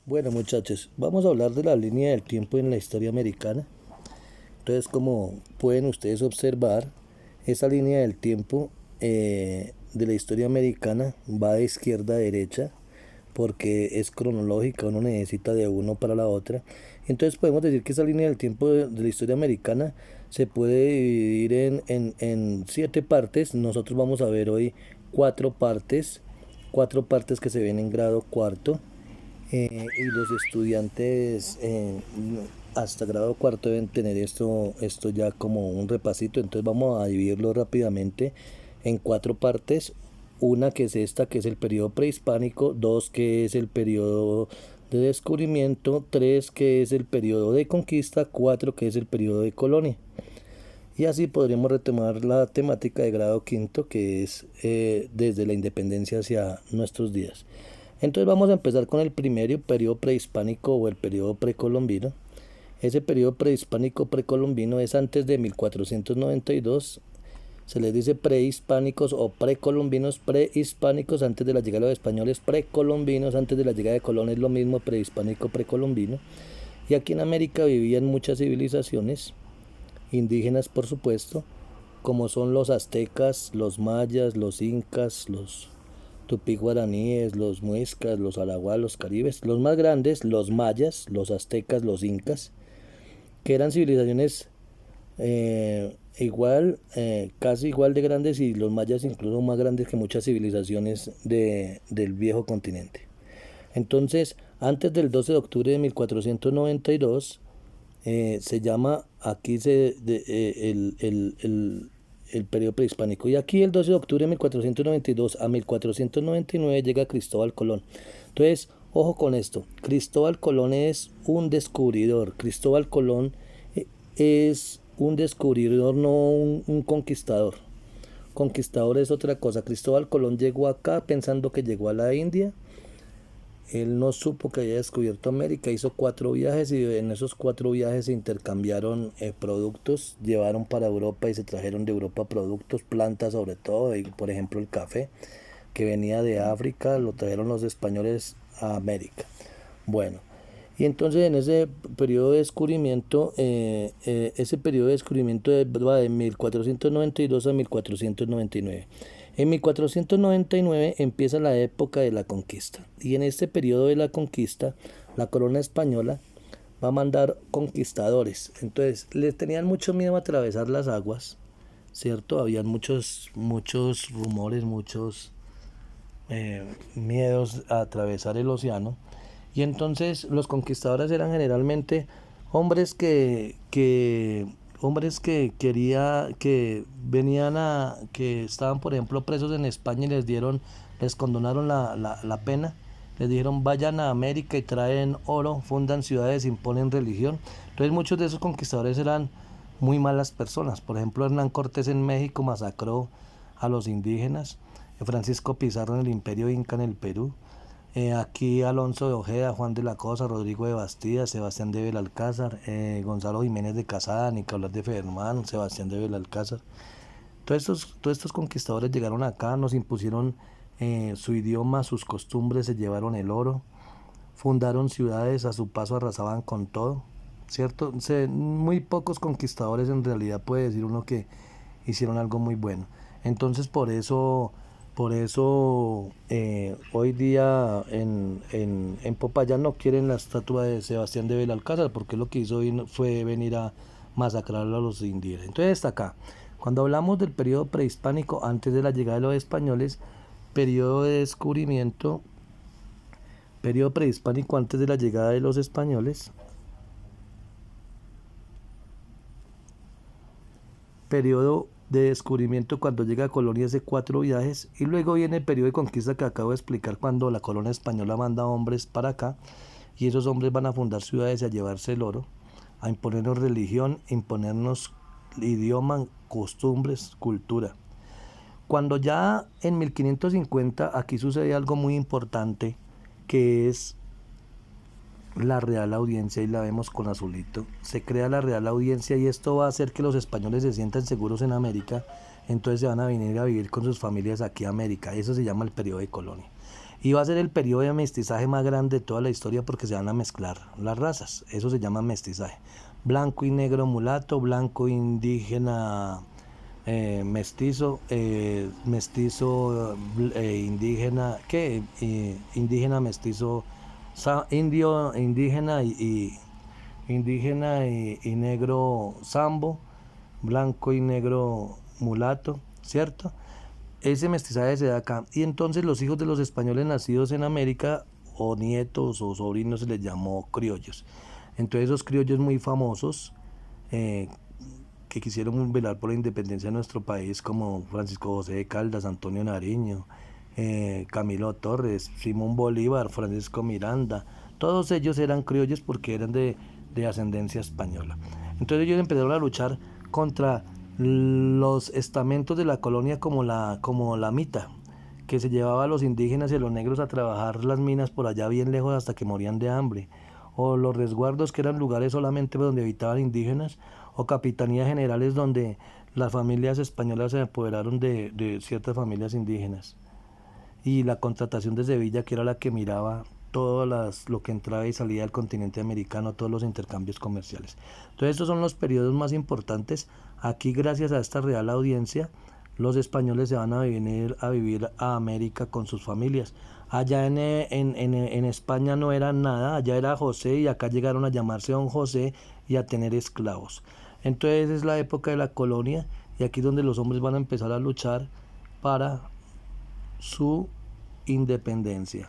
Bueno, muchachos, vamos a hablar de la línea del tiempo en la historia americana. Entonces, como pueden ustedes observar, esa línea del tiempo de la historia americana va de izquierda a derecha porque es cronológica, uno necesita de uno para la otra. Entonces podemos decir que esa línea del tiempo de la historia americana se puede dividir en 7 partes. Nosotros vamos a ver hoy 4 partes, 4 partes que se ven en grado cuarto, y los estudiantes hasta grado cuarto deben tener esto ya como un repasito. Entonces vamos a dividirlo rápidamente en 4 partes. Una que es esta, que es el periodo prehispánico; dos, que es el periodo de descubrimiento; tres, que es el periodo de conquista; cuatro, que es el periodo de colonia. Y así podríamos retomar la temática de grado quinto, que es desde la independencia hacia nuestros días. Entonces vamos a empezar con el primer periodo prehispánico o el periodo precolombino. Ese periodo prehispánico precolombino es antes de 1492. Se les dice prehispánicos o precolombinos. Prehispánicos antes de la llegada de los españoles; precolombinos antes de la llegada de Colón, es lo mismo, prehispánico, precolombino. Y aquí en América vivían muchas civilizaciones indígenas, por supuesto, como son los aztecas, los mayas, los incas, los tupí guaraníes, los muiscas, los arahuas, los caribes. Los más grandes, los mayas, los aztecas, los incas, que eran civilizaciones casi igual de grandes, y los mayas incluso más grandes que muchas civilizaciones del viejo continente. Entonces, antes del 12 de octubre de 1492, se llama aquí el periodo prehispánico. Y aquí el 12 de octubre de 1492 a 1499 llega Cristóbal Colón. Entonces, ojo con esto: Cristóbal Colón es un descubridor. Cristóbal Colón es un descubridor, no un conquistador. Conquistador es otra cosa. Cristóbal Colón llegó acá pensando que llegó a la India. Él no supo que había descubierto América. Hizo 4 viajes, y en esos 4 viajes se intercambiaron productos, llevaron para Europa y se trajeron de Europa productos, plantas sobre todo, y por ejemplo el café que venía de África lo trajeron los españoles a América. Bueno, y entonces en ese periodo de descubrimiento, va de 1492 a 1499. En 1499 empieza la época de la conquista, y en este periodo de la conquista la corona española va a mandar conquistadores. Entonces les tenían mucho miedo a atravesar las aguas, ¿cierto? Habían muchos rumores, muchos miedos a atravesar el océano. Y entonces los conquistadores eran generalmente hombres que venían que estaban, por ejemplo, presos en España, y les condonaron la pena. Les dijeron: vayan a América y traen oro, fundan ciudades, imponen religión. Entonces muchos de esos conquistadores eran muy malas personas. Por ejemplo, Hernán Cortés en México masacró a los indígenas. Francisco Pizarro en el Imperio Inca en el Perú. Aquí Alonso de Ojeda, Juan de la Cosa, Rodrigo de Bastida, Sebastián de Belalcázar, Gonzalo Jiménez de Casada, Nicolás de Fermán, Sebastián de Belalcázar. Todos estos conquistadores llegaron acá, nos impusieron su idioma, sus costumbres, se llevaron el oro, fundaron ciudades, a su paso arrasaban con todo, ¿cierto? Muy pocos conquistadores en realidad puede decir uno que hicieron algo muy bueno. Entonces por eso hoy día en Popayán no quieren la estatua de Sebastián de Belalcázar, porque lo que hizo fue venir a masacrar a los indígenas. Entonces está acá. Cuando hablamos del periodo prehispánico, antes de la llegada de los españoles; periodo de descubrimiento, periodo prehispánico antes de la llegada de los españoles; periodo de descubrimiento cuando llega a Colonia, hace 4 viajes; y luego viene el periodo de conquista que acabo de explicar, cuando la corona española manda hombres para acá, y esos hombres van a fundar ciudades y a llevarse el oro, a imponernos religión, imponernos idioma, costumbres, cultura. Cuando ya en 1550 aquí sucede algo muy importante, que es la Real Audiencia, y la vemos con azulito. Se crea la Real Audiencia, y esto va a hacer que los españoles se sientan seguros en América. Entonces se van a venir a vivir con sus familias aquí a América. Eso se llama el periodo de colonia. Y va a ser el periodo de mestizaje más grande de toda la historia porque se van a mezclar las razas. Eso se llama mestizaje. Blanco y negro mulato, blanco indígena mestizo, mestizo indígena, ¿qué? Indígena mestizo, indio, indígena y negro sambo, blanco y negro mulato, ¿cierto? Ese mestizaje se da acá. Y entonces los hijos de los españoles nacidos en América, o nietos o sobrinos, se les llamó criollos. Entonces esos criollos muy famosos, que quisieron velar por la independencia de nuestro país, como Francisco José de Caldas, Antonio Nariño, Camilo Torres, Simón Bolívar, Francisco Miranda, todos ellos eran criollos porque eran de ascendencia española. Entonces ellos empezaron a luchar contra los estamentos de la colonia como la mita, que se llevaba a los indígenas y a los negros a trabajar las minas por allá bien lejos hasta que morían de hambre, o los resguardos, que eran lugares solamente donde habitaban indígenas, o capitanías generales donde las familias españolas se apoderaron de ciertas familias indígenas, y la contratación de Sevilla, que era la que miraba todo lo que entraba y salía del continente americano, todos los intercambios comerciales. Entonces estos son los periodos más importantes. Aquí, gracias a esta Real Audiencia, los españoles se van a venir a vivir a América con sus familias. Allá en España no era nada, allá era José, y acá llegaron a llamarse Don José y a tener esclavos. Entonces es la época de la colonia, y aquí es donde los hombres van a empezar a luchar para su independencia.